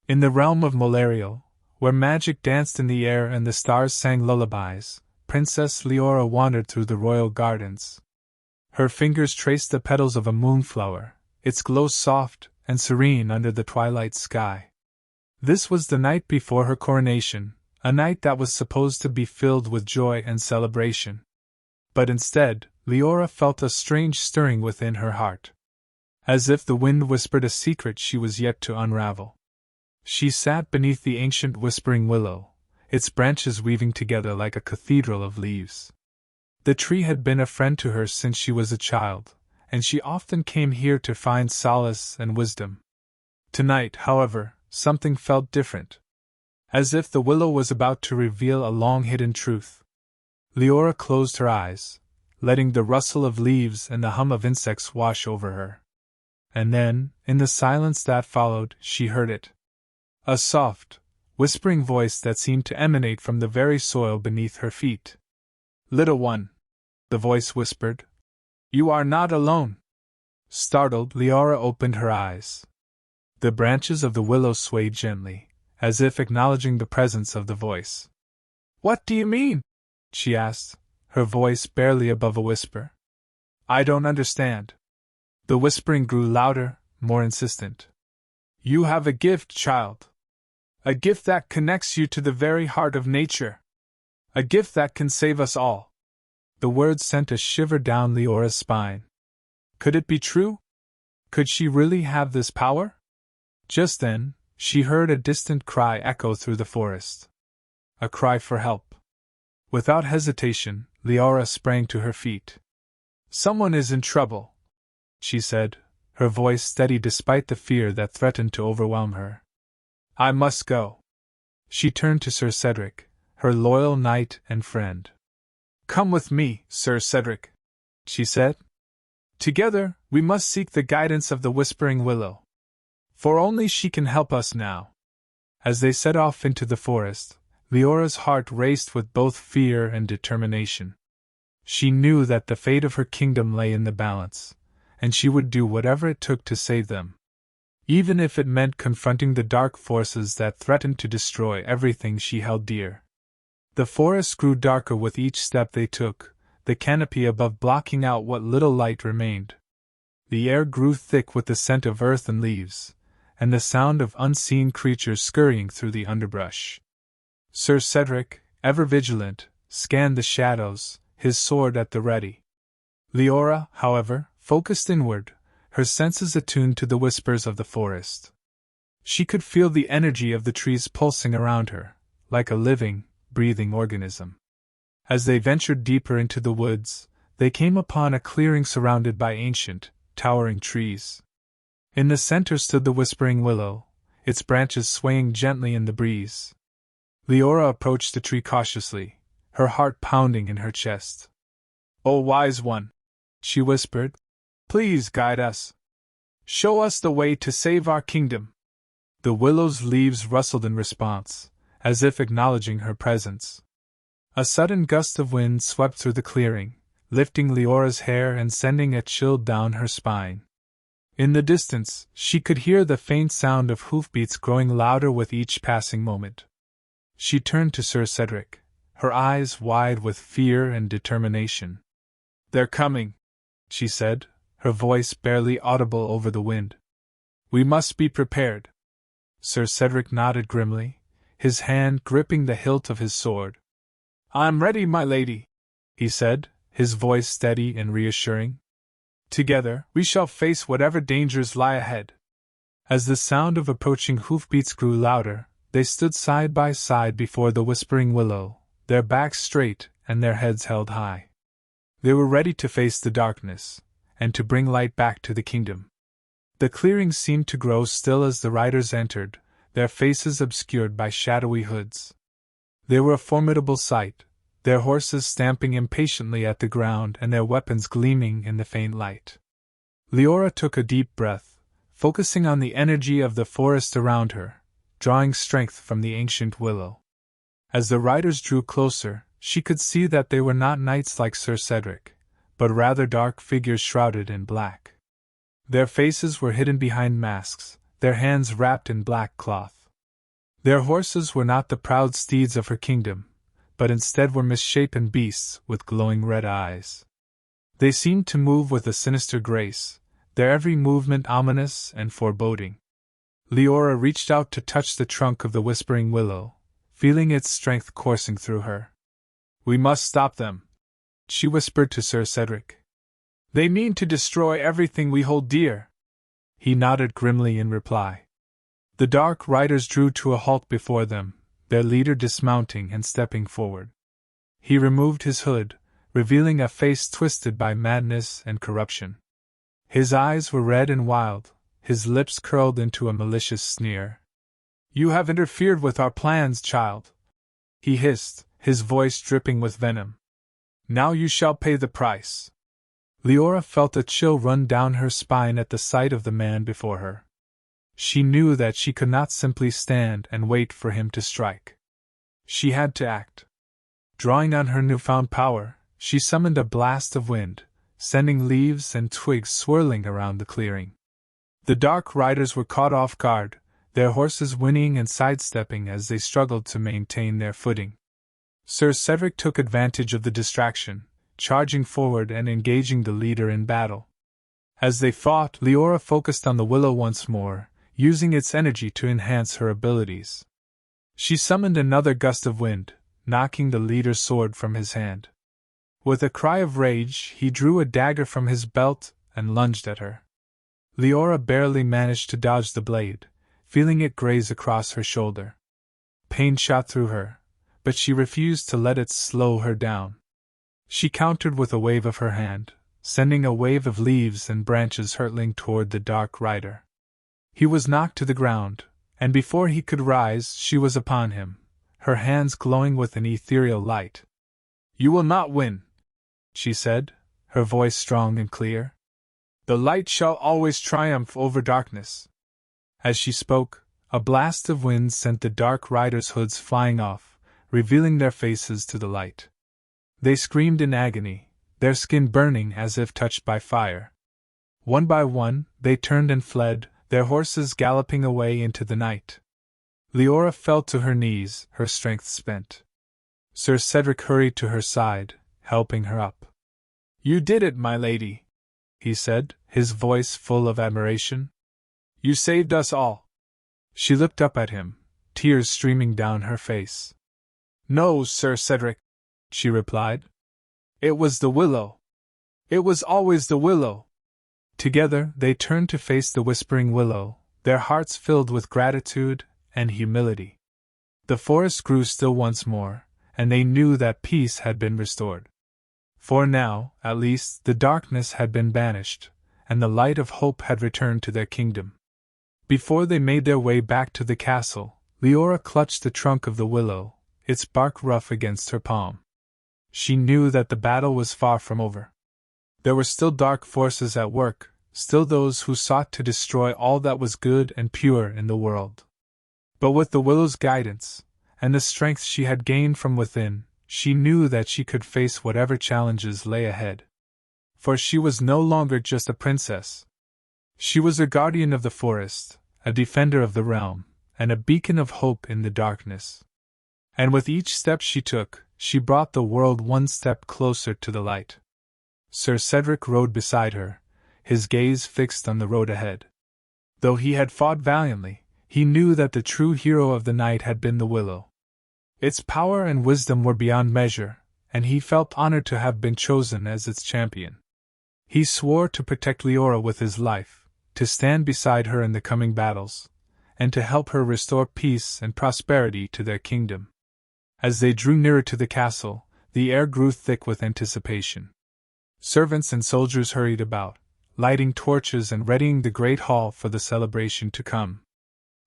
In the realm of Malarial, where magic danced in the air and the stars sang lullabies, Princess Liora wandered through the royal gardens. Her fingers traced the petals of a moonflower, its glow soft and serene under the twilight sky. This was the night before her coronation, a night that was supposed to be filled with joy and celebration. But instead, Liora felt a strange stirring within her heart. As if the wind whispered a secret she was yet to unravel. She sat beneath the ancient Whispering Willow, its branches weaving together like a cathedral of leaves. The tree had been a friend to her since she was a child, and she often came here to find solace and wisdom. Tonight, however, something felt different. As if the willow was about to reveal a long-hidden truth. Liora closed her eyes, letting the rustle of leaves and the hum of insects wash over her. And then, in the silence that followed, she heard it. A soft, whispering voice that seemed to emanate from the very soil beneath her feet. "Little one," the voice whispered, "you are not alone." Startled, Liora opened her eyes. The branches of the willow swayed gently, as if acknowledging the presence of the voice. "What do you mean?" she asked, her voice barely above a whisper. "I don't understand." The whispering grew louder, more insistent. "You have a gift, child. A gift that connects you to the very heart of nature. A gift that can save us all." The words sent a shiver down Leora's spine. Could it be true? Could she really have this power? Just then, she heard a distant cry echo through the forest. A cry for help. Without hesitation, Liora sprang to her feet. "Someone is in trouble," she said, her voice steady despite the fear that threatened to overwhelm her. "I must go." She turned to Sir Cedric, her loyal knight and friend. "Come with me, Sir Cedric," she said. "Together, we must seek the guidance of the Whispering Willow. For only she can help us now." As they set off into the forest, Leora's heart raced with both fear and determination. She knew that the fate of her kingdom lay in the balance, and she would do whatever it took to save them. Even if it meant confronting the dark forces that threatened to destroy everything she held dear. The forest grew darker with each step they took, the canopy above blocking out what little light remained. The air grew thick with the scent of earth and leaves, and the sound of unseen creatures scurrying through the underbrush. Sir Cedric, ever vigilant, scanned the shadows, his sword at the ready. Liora, however, focused inward, her senses attuned to the whispers of the forest. She could feel the energy of the trees pulsing around her, like a living, breathing organism. As they ventured deeper into the woods, they came upon a clearing surrounded by ancient, towering trees. In the center stood the Whispering Willow, its branches swaying gently in the breeze. Liora approached the tree cautiously, her heart pounding in her chest. "O wise one," she whispered, "please guide us. Show us the way to save our kingdom." The willow's leaves rustled in response, as if acknowledging her presence. A sudden gust of wind swept through the clearing, lifting Leora's hair and sending a chill down her spine. In the distance, she could hear the faint sound of hoofbeats growing louder with each passing moment. She turned to Sir Cedric, her eyes wide with fear and determination. "They're coming," she said, her voice barely audible over the wind. "We must be prepared." Sir Cedric nodded grimly, his hand gripping the hilt of his sword. "I'm ready, my lady," he said, his voice steady and reassuring. "Together, we shall face whatever dangers lie ahead." As the sound of approaching hoofbeats grew louder, they stood side by side before the Whispering Willow, their backs straight and their heads held high. They were ready to face the darkness, and to bring light back to the kingdom. The clearing seemed to grow still as the riders entered, their faces obscured by shadowy hoods. They were a formidable sight, their horses stamping impatiently at the ground and their weapons gleaming in the faint light. Liora took a deep breath, focusing on the energy of the forest around her, drawing strength from the ancient willow. As the riders drew closer, she could see that they were not knights like Sir Cedric, but rather dark figures shrouded in black. Their faces were hidden behind masks, their hands wrapped in black cloth. Their horses were not the proud steeds of her kingdom, but instead were misshapen beasts with glowing red eyes. They seemed to move with a sinister grace, their every movement ominous and foreboding. Liora reached out to touch the trunk of the Whispering Willow, feeling its strength coursing through her. "We must stop them," she whispered to Sir Cedric. "They mean to destroy everything we hold dear." He nodded grimly in reply. The dark riders drew to a halt before them, their leader dismounting and stepping forward. He removed his hood, revealing a face twisted by madness and corruption. His eyes were red and wild, his lips curled into a malicious sneer. "You have interfered with our plans, child," he hissed, his voice dripping with venom. "Now you shall pay the price." Liora felt a chill run down her spine at the sight of the man before her. She knew that she could not simply stand and wait for him to strike. She had to act. Drawing on her newfound power, she summoned a blast of wind, sending leaves and twigs swirling around the clearing. The dark riders were caught off guard, their horses whinnying and sidestepping as they struggled to maintain their footing. Sir Cedric took advantage of the distraction, charging forward and engaging the leader in battle. As they fought, Liora focused on the willow once more, using its energy to enhance her abilities. She summoned another gust of wind, knocking the leader's sword from his hand. With a cry of rage, he drew a dagger from his belt and lunged at her. Liora barely managed to dodge the blade, feeling it graze across her shoulder. Pain shot through her, but she refused to let it slow her down. She countered with a wave of her hand, sending a wave of leaves and branches hurtling toward the dark rider. He was knocked to the ground, and before he could rise, she was upon him, her hands glowing with an ethereal light. "You will not win," she said, her voice strong and clear. "The light shall always triumph over darkness." As she spoke, a blast of wind sent the dark riders' hoods flying off, revealing their faces to the light. They screamed in agony, their skin burning as if touched by fire. One by one, they turned and fled, their horses galloping away into the night. Liora fell to her knees, her strength spent. Sir Cedric hurried to her side, helping her up. "You did it, my lady," he said, his voice full of admiration. "You saved us all." She looked up at him, tears streaming down her face. "No, Sir Cedric," she replied. "It was the willow. It was always the willow." Together they turned to face the Whispering Willow, their hearts filled with gratitude and humility. The forest grew still once more, and they knew that peace had been restored. For now, at least, the darkness had been banished, and the light of hope had returned to their kingdom. Before they made their way back to the castle, Liora clutched the trunk of the willow, its bark rough against her palm. She knew that the battle was far from over. There were still dark forces at work, still those who sought to destroy all that was good and pure in the world. But with the willow's guidance, and the strength she had gained from within, she knew that she could face whatever challenges lay ahead. For she was no longer just a princess. She was a guardian of the forest, a defender of the realm, and a beacon of hope in the darkness. And with each step she took, she brought the world one step closer to the light. Sir Cedric rode beside her, his gaze fixed on the road ahead. Though he had fought valiantly, he knew that the true hero of the night had been the willow. Its power and wisdom were beyond measure, and he felt honored to have been chosen as its champion. He swore to protect Liora with his life, to stand beside her in the coming battles, and to help her restore peace and prosperity to their kingdom. As they drew nearer to the castle, the air grew thick with anticipation. Servants and soldiers hurried about, lighting torches and readying the great hall for the celebration to come.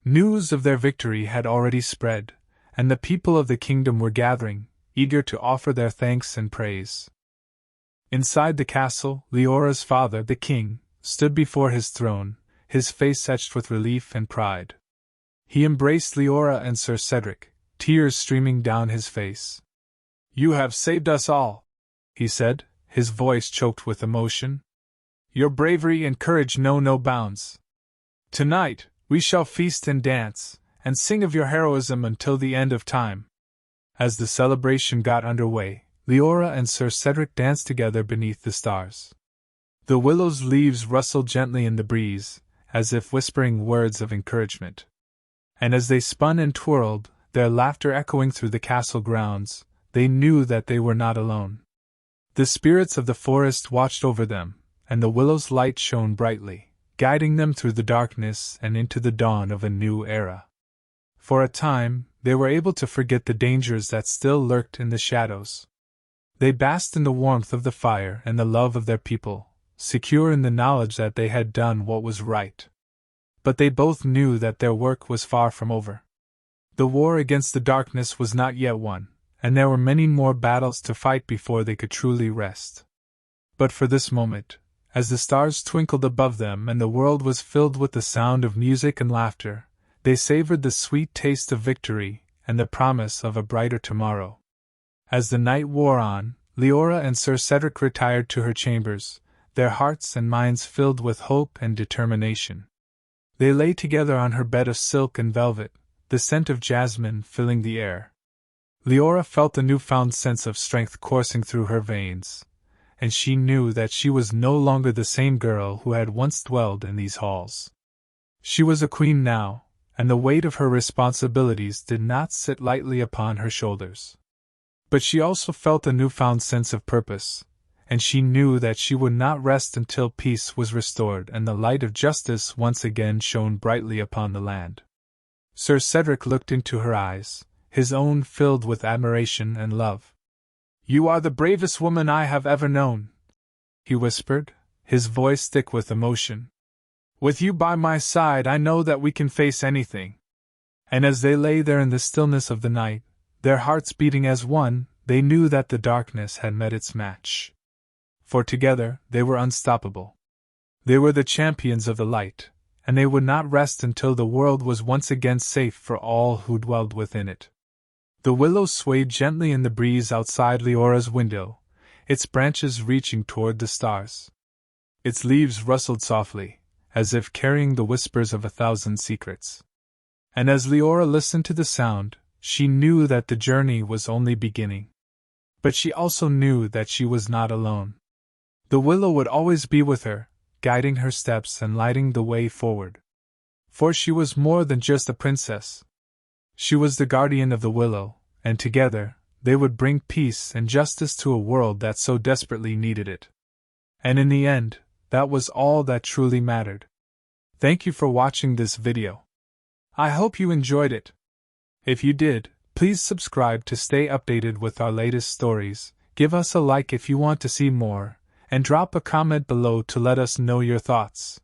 News of their victory had already spread, and the people of the kingdom were gathering, eager to offer their thanks and praise. Inside the castle, Liora's father, the king, stood before his throne, his face etched with relief and pride. He embraced Liora and Sir Cedric, tears streaming down his face. "You have saved us all," he said, his voice choked with emotion. "Your bravery and courage know no bounds. Tonight, we shall feast and dance, and sing of your heroism until the end of time." As the celebration got underway, Liora and Sir Cedric danced together beneath the stars. The willow's leaves rustled gently in the breeze, as if whispering words of encouragement. And as they spun and twirled, their laughter echoing through the castle grounds, they knew that they were not alone. The spirits of the forest watched over them, and the willow's light shone brightly, guiding them through the darkness and into the dawn of a new era. For a time, they were able to forget the dangers that still lurked in the shadows. They basked in the warmth of the fire and the love of their people, secure in the knowledge that they had done what was right. But they both knew that their work was far from over. The war against the darkness was not yet won, and there were many more battles to fight before they could truly rest. But for this moment, as the stars twinkled above them and the world was filled with the sound of music and laughter, they savored the sweet taste of victory and the promise of a brighter tomorrow. As the night wore on, Liora and Sir Cedric retired to her chambers, their hearts and minds filled with hope and determination. They lay together on her bed of silk and velvet, the scent of jasmine filling the air. Liora felt a newfound sense of strength coursing through her veins, and she knew that she was no longer the same girl who had once dwelled in these halls. She was a queen now, and the weight of her responsibilities did not sit lightly upon her shoulders. But she also felt a newfound sense of purpose, and she knew that she would not rest until peace was restored and the light of justice once again shone brightly upon the land. Sir Cedric looked into her eyes, his own filled with admiration and love. "You are the bravest woman I have ever known," he whispered, his voice thick with emotion. "With you by my side, I know that we can face anything." And as they lay there in the stillness of the night, their hearts beating as one, they knew that the darkness had met its match. For together, they were unstoppable. They were the champions of the light, and they would not rest until the world was once again safe for all who dwelled within it. The willow swayed gently in the breeze outside Leora's window, its branches reaching toward the stars. Its leaves rustled softly, as if carrying the whispers of 1,000 secrets. And as Liora listened to the sound, she knew that the journey was only beginning. But she also knew that she was not alone. The willow would always be with her, guiding her steps and lighting the way forward. For she was more than just a princess. She was the guardian of the willow, and together, they would bring peace and justice to a world that so desperately needed it. And in the end, that was all that truly mattered. Thank you for watching this video. I hope you enjoyed it. If you did, please subscribe to stay updated with our latest stories, give us a like if you want to see more, and drop a comment below to let us know your thoughts.